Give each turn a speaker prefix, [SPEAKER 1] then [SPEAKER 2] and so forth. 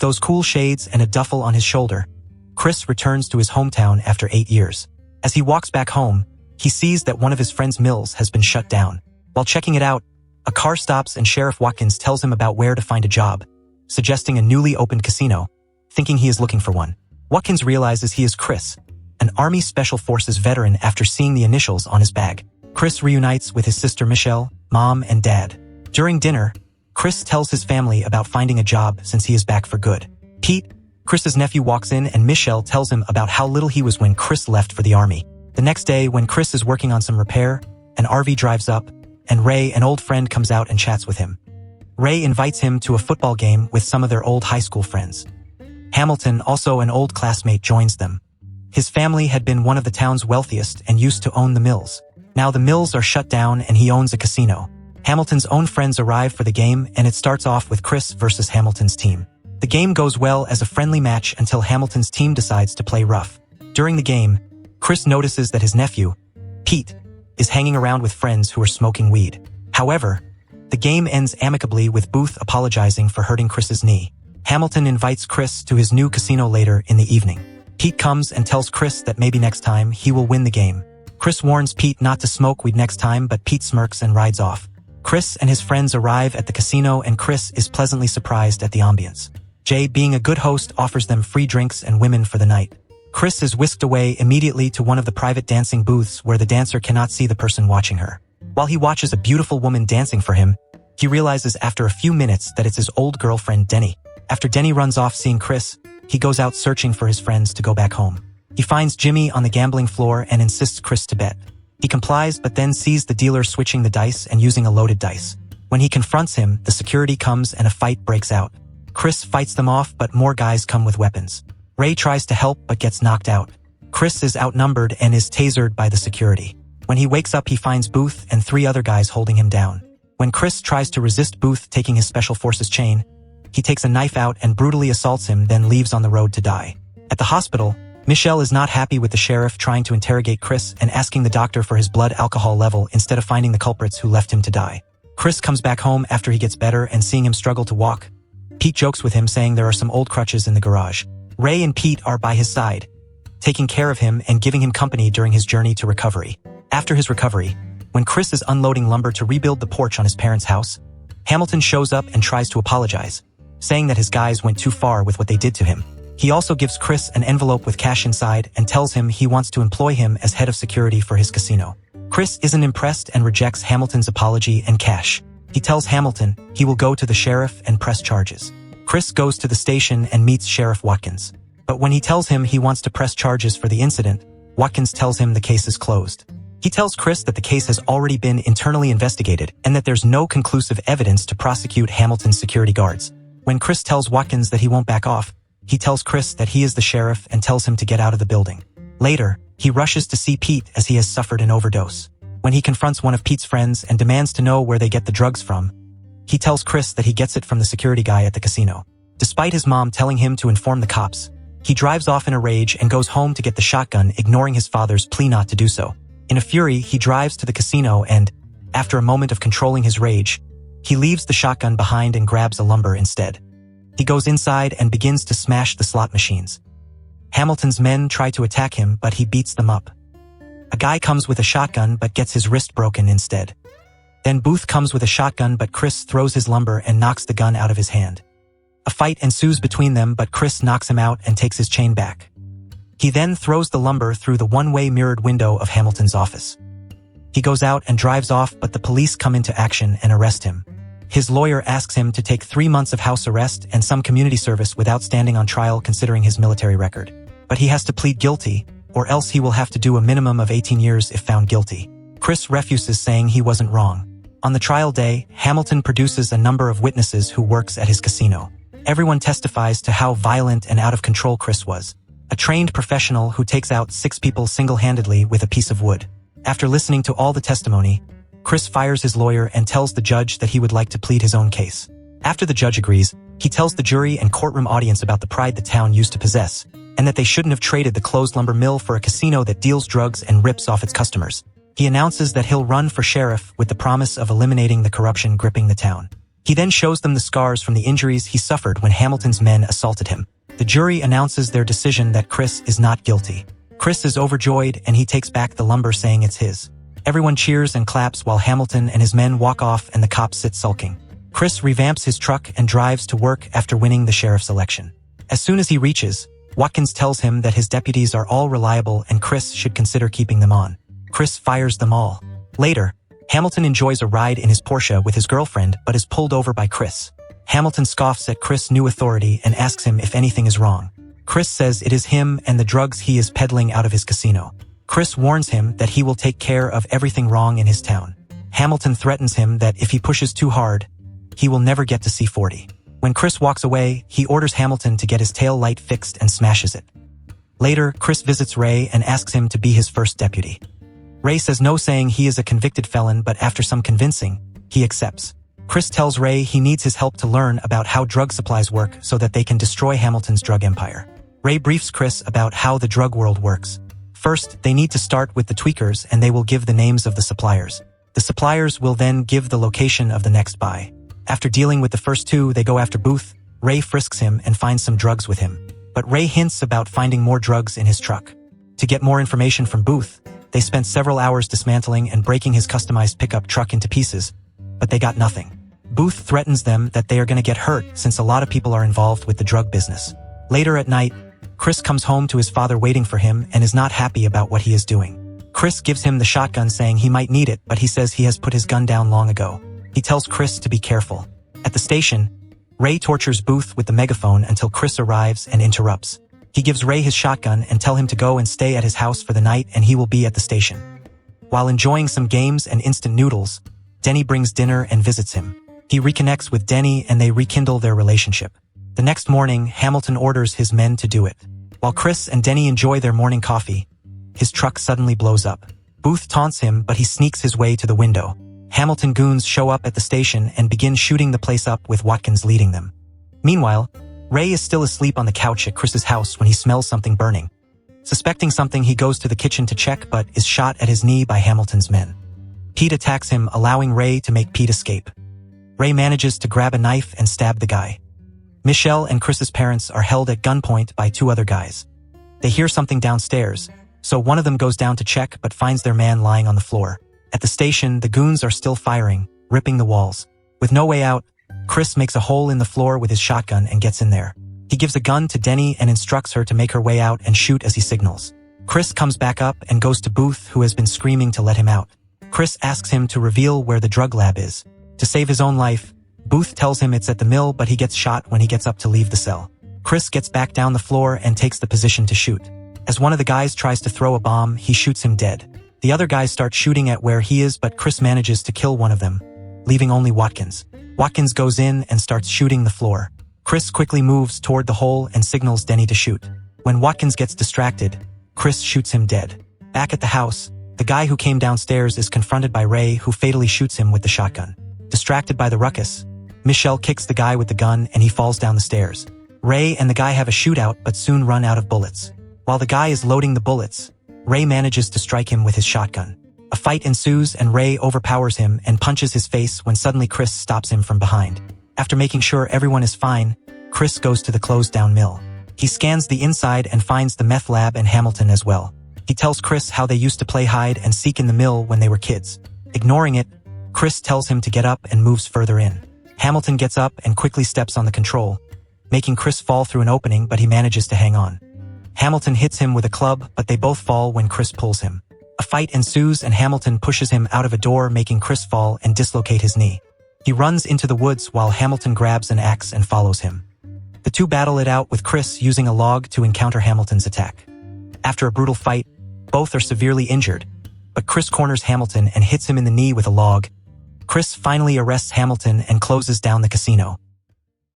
[SPEAKER 1] those cool shades and a duffel on his shoulder, Chris returns to his hometown after 8 years. As he walks back home, he sees that one of his friend's mills has been shut down. While checking it out, a car stops and Sheriff Watkins tells him about where to find a job, suggesting a newly opened casino, thinking he is looking for one. Watkins realizes he is Chris, an Army Special Forces veteran after seeing the initials on his bag. Chris reunites with his sister Michelle, mom, and dad. During dinner, Chris tells his family about finding a job since he is back for good. Pete, Chris's nephew, walks in and Michelle tells him about how little he was when Chris left for the army. The next day, when Chris is working on some repair, an RV drives up, and Ray, an old friend, comes out and chats with him. Ray invites him to a football game with some of their old high school friends. Hamilton, also an old classmate, joins them. His family had been one of the town's wealthiest and used to own the mills. Now the mills are shut down and he owns a casino. Hamilton's own friends arrive for the game and it starts off with Chris versus Hamilton's team. The game goes well as a friendly match until Hamilton's team decides to play rough. During the game, Chris notices that his nephew, Pete, is hanging around with friends who are smoking weed. However, the game ends amicably with Booth apologizing for hurting Chris's knee. Hamilton invites Chris to his new casino later in the evening. Pete comes and tells Chris that maybe next time he will win the game. Chris warns Pete not to smoke weed next time, but Pete smirks and rides off. Chris and his friends arrive at the casino and Chris is pleasantly surprised at the ambience. Jay, being a good host, offers them free drinks and women for the night. Chris is whisked away immediately to one of the private dancing booths where the dancer cannot see the person watching her. While he watches a beautiful woman dancing for him, he realizes after a few minutes that it's his old girlfriend Denny. After Denny runs off seeing Chris, he goes out searching for his friends to go back home. He finds Jimmy on the gambling floor and insists Chris to bet. He complies but then sees the dealer switching the dice and using a loaded dice. When he confronts him, the security comes and a fight breaks out. Chris fights them off but more guys come with weapons. Ray tries to help but gets knocked out. Chris is outnumbered and is tasered by the security. When he wakes up, he finds Booth and 3 other guys holding him down. When Chris tries to resist Booth taking his Special Forces chain, he takes a knife out and brutally assaults him, then leaves on the road to die. At the hospital, Michelle is not happy with the sheriff trying to interrogate Chris and asking the doctor for his blood alcohol level instead of finding the culprits who left him to die. Chris comes back home after he gets better and seeing him struggle to walk, Pete jokes with him saying there are some old crutches in the garage. Ray and Pete are by his side, taking care of him and giving him company during his journey to recovery. After his recovery, when Chris is unloading lumber to rebuild the porch on his parents' house, Hamilton shows up and tries to apologize, saying that his guys went too far with what they did to him. He also gives Chris an envelope with cash inside and tells him he wants to employ him as head of security for his casino. Chris isn't impressed and rejects Hamilton's apology and cash. He tells Hamilton he will go to the sheriff and press charges. Chris goes to the station and meets Sheriff Watkins. But when he tells him he wants to press charges for the incident, Watkins tells him the case is closed. He tells Chris that the case has already been internally investigated and that there's no conclusive evidence to prosecute Hamilton's security guards. When Chris tells Watkins that he won't back off, he tells Chris that he is the sheriff and tells him to get out of the building. Later, he rushes to see Pete as he has suffered an overdose. When he confronts one of Pete's friends and demands to know where they get the drugs from, he tells Chris that he gets it from the security guy at the casino. Despite his mom telling him to inform the cops, he drives off in a rage and goes home to get the shotgun, ignoring his father's plea not to do so. In a fury, he drives to the casino and, after a moment of controlling his rage, he leaves the shotgun behind and grabs a lumber instead. He goes inside and begins to smash the slot machines. Hamilton's men try to attack him, but he beats them up. A guy comes with a shotgun but gets his wrist broken instead. Then Booth comes with a shotgun but Chris throws his lumber and knocks the gun out of his hand. A fight ensues between them but Chris knocks him out and takes his chain back. He then throws the lumber through the one-way mirrored window of Hamilton's office. He goes out and drives off but the police come into action and arrest him. His lawyer asks him to take 3 months of house arrest and some community service without standing on trial considering his military record. But he has to plead guilty, or else he will have to do a minimum of 18 years if found guilty. Chris refuses, saying he wasn't wrong. On the trial day, Hamilton produces a number of witnesses who works at his casino. Everyone testifies to how violent and out of control Chris was. A trained professional who takes out 6 people single-handedly with a piece of wood. After listening to all the testimony, Chris fires his lawyer and tells the judge that he would like to plead his own case. After the judge agrees, he tells the jury and courtroom audience about the pride the town used to possess, and that they shouldn't have traded the closed lumber mill for a casino that deals drugs and rips off its customers. He announces that he'll run for sheriff with the promise of eliminating the corruption gripping the town. He then shows them the scars from the injuries he suffered when Hamilton's men assaulted him. The jury announces their decision that Chris is not guilty. Chris is overjoyed and he takes back the lumber saying it's his. Everyone cheers and claps while Hamilton and his men walk off and the cops sit sulking. Chris revamps his truck and drives to work after winning the sheriff's election. As soon as he reaches, Watkins tells him that his deputies are all reliable and Chris should consider keeping them on. Chris fires them all. Later, Hamilton enjoys a ride in his Porsche with his girlfriend but is pulled over by Chris. Hamilton scoffs at Chris' new authority and asks him if anything is wrong. Chris says it is him and the drugs he is peddling out of his casino. Chris warns him that he will take care of everything wrong in his town. Hamilton threatens him that if he pushes too hard, he will never get to C40. When Chris walks away, he orders Hamilton to get his tail light fixed and smashes it. Later, Chris visits Ray and asks him to be his first deputy. Ray says no, saying he is a convicted felon, but after some convincing, he accepts. Chris tells Ray he needs his help to learn about how drug supplies work so that they can destroy Hamilton's drug empire. Ray briefs Chris about how the drug world works. First, they need to start with the tweakers and they will give the names of the suppliers. The suppliers will then give the location of the next buy. After dealing with the first two, they go after Booth. Ray frisks him and finds some drugs with him. But Ray hints about finding more drugs in his truck. To get more information from Booth, they spent several hours dismantling and breaking his customized pickup truck into pieces, but they got nothing. Booth threatens them that they are going to get hurt since a lot of people are involved with the drug business. Later at night, Chris comes home to his father waiting for him and is not happy about what he is doing. Chris gives him the shotgun saying he might need it, but he says he has put his gun down long ago. He tells Chris to be careful. At the station, Ray tortures Booth with the megaphone until Chris arrives and interrupts. He gives Ray his shotgun and tell him to go and stay at his house for the night and he will be at the station. While enjoying some games and instant noodles, Denny brings dinner and visits him. He reconnects with Denny and they rekindle their relationship. The next morning, Hamilton orders his men to do it. While Chris and Denny enjoy their morning coffee, his truck suddenly blows up. Booth taunts him, but he sneaks his way to the window. Hamilton goons show up at the station and begin shooting the place up with Watkins leading them. Meanwhile, Ray is still asleep on the couch at Chris's house when he smells something burning. Suspecting something, he goes to the kitchen to check but is shot at his knee by Hamilton's men. Pete attacks him, allowing Ray to make Pete escape. Ray manages to grab a knife and stab the guy. Michelle and Chris's parents are held at gunpoint by two other guys. They hear something downstairs, so one of them goes down to check but finds their man lying on the floor. At the station, the goons are still firing, ripping the walls. With no way out, Chris makes a hole in the floor with his shotgun and gets in there. He gives a gun to Denny and instructs her to make her way out and shoot as he signals. Chris comes back up and goes to Booth, who has been screaming to let him out. Chris asks him to reveal where the drug lab is. To save his own life, Booth tells him it's at the mill, but he gets shot when he gets up to leave the cell. Chris gets back down the floor and takes the position to shoot. As one of the guys tries to throw a bomb, he shoots him dead. The other guys start shooting at where he is, but Chris manages to kill one of them, leaving only Watkins. Watkins goes in and starts shooting the floor. Chris quickly moves toward the hole and signals Denny to shoot. When Watkins gets distracted, Chris shoots him dead. Back at the house, the guy who came downstairs is confronted by Ray, who fatally shoots him with the shotgun. Distracted by the ruckus, Michelle kicks the guy with the gun and he falls down the stairs. Ray and the guy have a shootout but soon run out of bullets. While the guy is loading the bullets, Ray manages to strike him with his shotgun. A fight ensues and Ray overpowers him and punches his face when suddenly Chris stops him from behind. After making sure everyone is fine, Chris goes to the closed-down mill. He scans the inside and finds the meth lab and Hamilton as well. He tells Chris how they used to play hide and seek in the mill when they were kids. Ignoring it, Chris tells him to get up and moves further in. Hamilton gets up and quickly steps on the control, making Chris fall through an opening, but he manages to hang on. Hamilton hits him with a club, but they both fall when Chris pulls him. A fight ensues and Hamilton pushes him out of a door, making Chris fall and dislocate his knee. He runs into the woods while Hamilton grabs an axe and follows him. The two battle it out with Chris using a log to encounter Hamilton's attack. After a brutal fight, both are severely injured, but Chris corners Hamilton and hits him in the knee with a log. Chris finally arrests Hamilton and closes down the casino.